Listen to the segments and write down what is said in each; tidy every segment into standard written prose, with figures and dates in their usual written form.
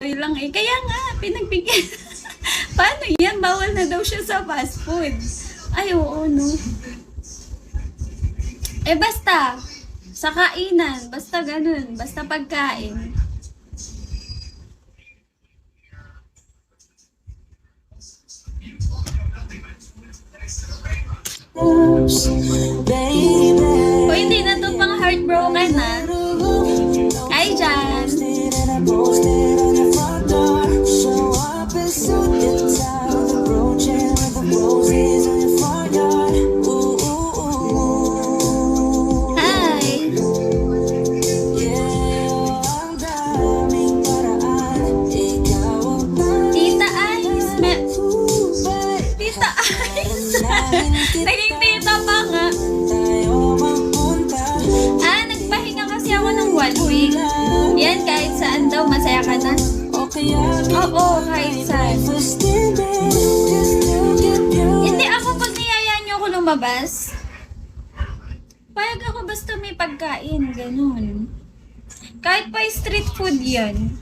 lang eh. Kaya nga, pinagbigyan. Paano yan? Bawal na daw siya sa fast food. Ay, oo, no. Eh, basta. Sa kainan. Basta ganun. Basta pagkain. O hindi na to pang heartbroken ha. Hi Jan. Hi. Tita Ice. Tita Ice. Naging tita pa nga. Nagpahinga kasi ako ng 1 week. Yan, kahit saan daw, masaya ka na. Oo, kahit saan. Hindi ako, pag niyayaan niyo ako lumabas, payag ako basta may pagkain, ganun. Kahit pa street food yan.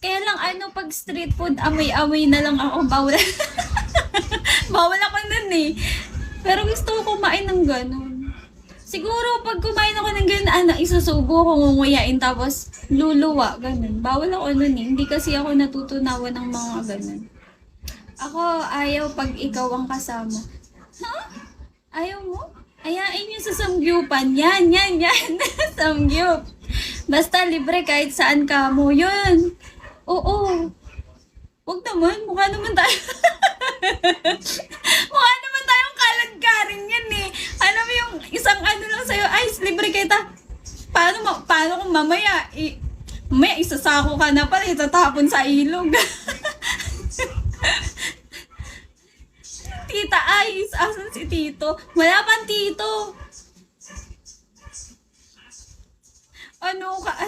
Kaya lang pag street food, amoy-amoy na lang ako, bawal. Bawal ako nun eh. Pero gusto ko kumain ng ganun. Siguro pag kumain ako ng ganun, isusubo ko, ngunguyain, tapos luluwa, ganun. Bawal ako nun eh. Hindi kasi ako natutunawan ng mga ganun. Ako, ayaw pag ikaw ang kasama. Huh? Ayaw mo? Ayain nyo sa samgyupan. Yan. Samgyup. Basta libre kahit saan ka mo. Yun. Oo. Huwag naman. Mukha naman tayo. Mukha naman tayong kalagkarin yan eh. Alam mo yung isang lang sa'yo, libre kita. Paano kung mamaya, mamaya isasako ka na pala, itatapon sa ilog. Tita Ice, asan si Tito? Wala pang Tito.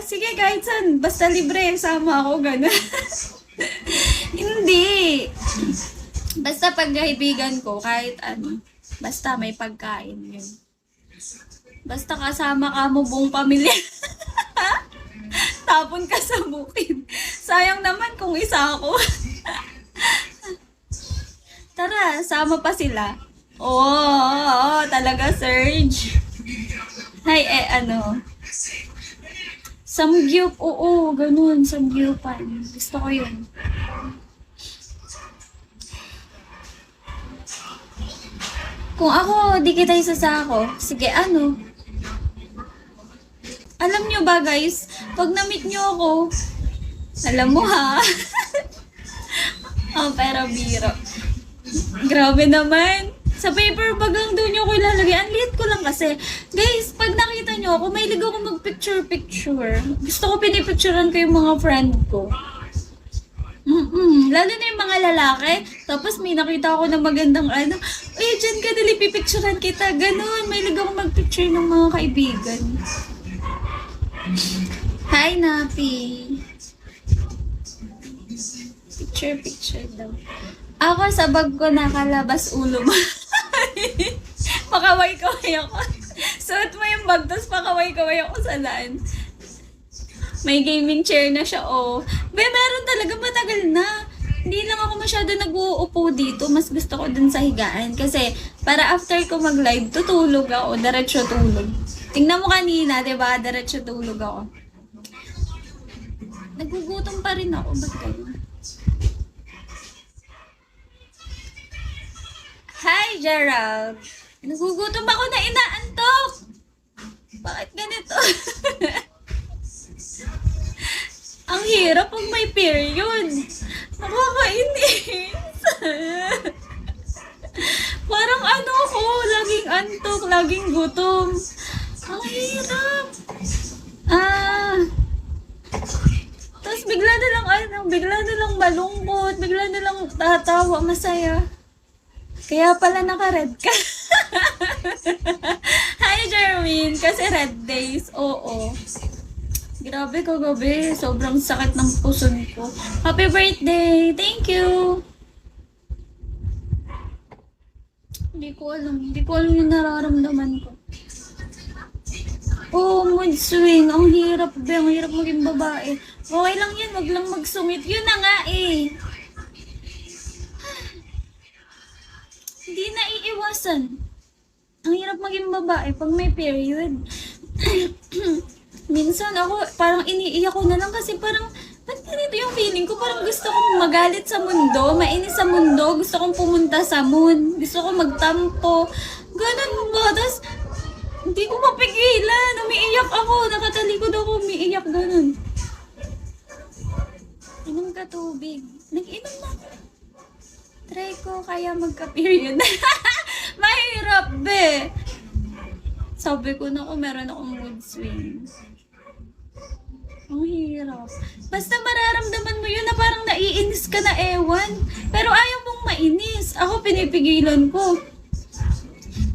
Sige kahit saan, basta libre, sama ako, gano'n. Hindi. Basta pagkaibigan ko, kahit basta may pagkain yun. Basta kasama ka mo buong pamilya. Tapon ka sa bukid. Sayang naman kung isa ako. Tara, sama pa sila. Oo, talaga, Serge. Hi, Samgyup, oo, ganun, samgyupan. Gusto ko yun. Kung ako, di kita isasako, sige, Alam nyo ba, guys, pag na-meet nyo ako, alam mo ha? Pero biro. Grabe naman. Sa paper bag lang doon nyo ko ilalagay. Ang liit ko lang kasi. Guys, pag nakita nyo ako, mahilig ako mag-picture-picture. Gusto ko pinipicturean ko yung mga friend ko. Lalo na yung mga lalaki. Tapos may nakita ako na magandang dyan ka, dali pipicturean kita. Ganun, mahilig ako mag-picture ng mga kaibigan. Hi, Napi. Picture daw. Ako sa bag ko nakalabas ulo mo. Pakaway-kaway ako. Suot mo yung bag, tapos pakaway-kaway ako sa daan. May gaming chair na siya, oh. Meron talaga, matagal na. Hindi lang ako masyado nag-uupo dito. Mas gusto ko dun sa higaan. Kasi, para after ko mag-live, tutulog ako. Diretso tulog. Tingnan mo kanina, diba? Diretso tulog ako. Nagugutom pa rin ako. Ba't kayo? Hi, Gerald. Nagugutom ako na inaantok. Bakit ganito? Ang hirap pag may period. Nakakainis. Parang ko, laging antok, laging gutom. Ang hirap. Tapos bigla na lang malungkot, bigla na lang tatawa, masaya. Kaya pala naka-red ka. Hi, Jerwin. Kasi red days. Oo. Grabe kagabi. Sobrang sakit ng puson ko. Happy birthday. Thank you. Hindi ko alam yung nararamdaman ko. Oh, mood swing. Ang hirap maging babae. Okay lang yan, wag lang magsungit. Yun na nga eh. Hindi na iiwasan. Ang hirap maging babae pag may period. Minsan ako, parang iniiyak ko na lang kasi parang, ba't ganito yung feeling ko? Parang gusto kong magalit sa mundo, mainis sa mundo, gusto kong pumunta sa moon, gusto kong magtampo. Ganun ba? Tapos, hindi ko mapigilan. Umiiyak ako. Nakatalikod ako. Umiiyak ganun. Inom ka tubig. Nag-inom na ako. Try ko kaya magka-period. Mahirap, be. Sabi ko na meron akong mood swings. Ang hirap. Basta mararamdaman mo yun na parang naiinis ka na ewan. Pero ayaw mong mainis. Ako pinipigilan ko.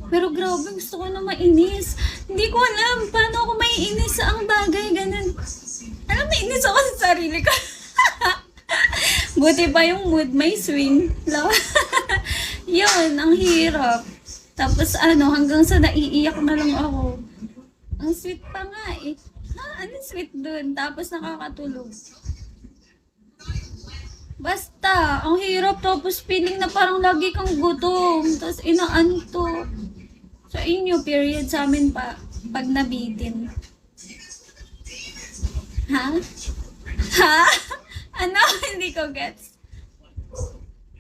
Pero grabe, gusto ko na mainis. Hindi ko alam paano ako maiinis sa ang bagay, ganun. Alam, mainis ako sa sarili ko. Buti pa yung mood, may swing. Yun, ang hirap. Tapos hanggang sa naiiyak na lang ako. Ang sweet pa nga eh. Anong sweet dun? Tapos nakakatulog. Basta, ang hirap. Tapos feeling na parang lagi kang gutom. Tapos inaanto. Sa inyo, period, sa amin pa, pag nabitin. Ha? Ha? Ano? Hindi ko gets.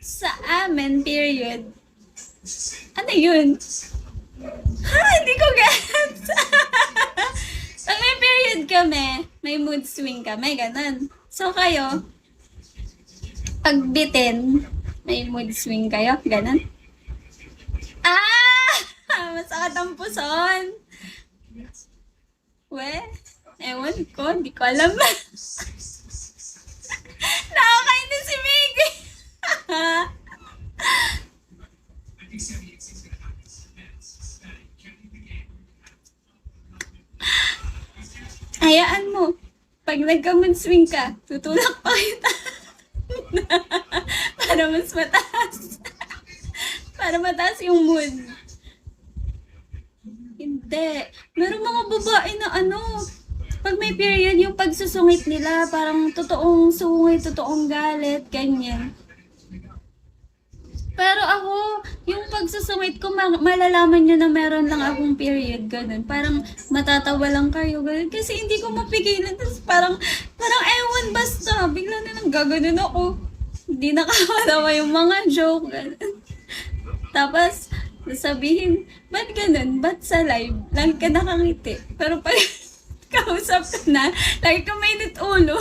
Sa amin, period. Ano yun? Ha? Hindi ko gets. Pag may period kami, may mood swing kami, ganun. So kayo, pag bitin, may mood swing kayo, ganun. Masakit ang puson. We, ewan ko, hindi ko alam. Nakakainis si Miggy. Hayaan mo. Pag nagka-mood swing ka, tutulak pa kita. Para mas mataas. Para mataas yung mood. Hindi. Meron mga babae na pag may period, yung pagsusungit nila, parang totoong sungit, totoong galit, ganyan. Pero ako, yung pagsusungit ko, malalaman nyo na meron lang akong period, ganun. Parang matatawa lang kayo, ganun. Kasi hindi ko mapigilan. Tapos parang ewan basta. Bigla na lang gaganon ako. Hindi nakakatawa yung mga joke, ganun. Tapos, sabihin, ba't ganun? Ba't sa live? Lagi ka nakangiti. Pero pag kausap ka na, lagi ka mainit ulo.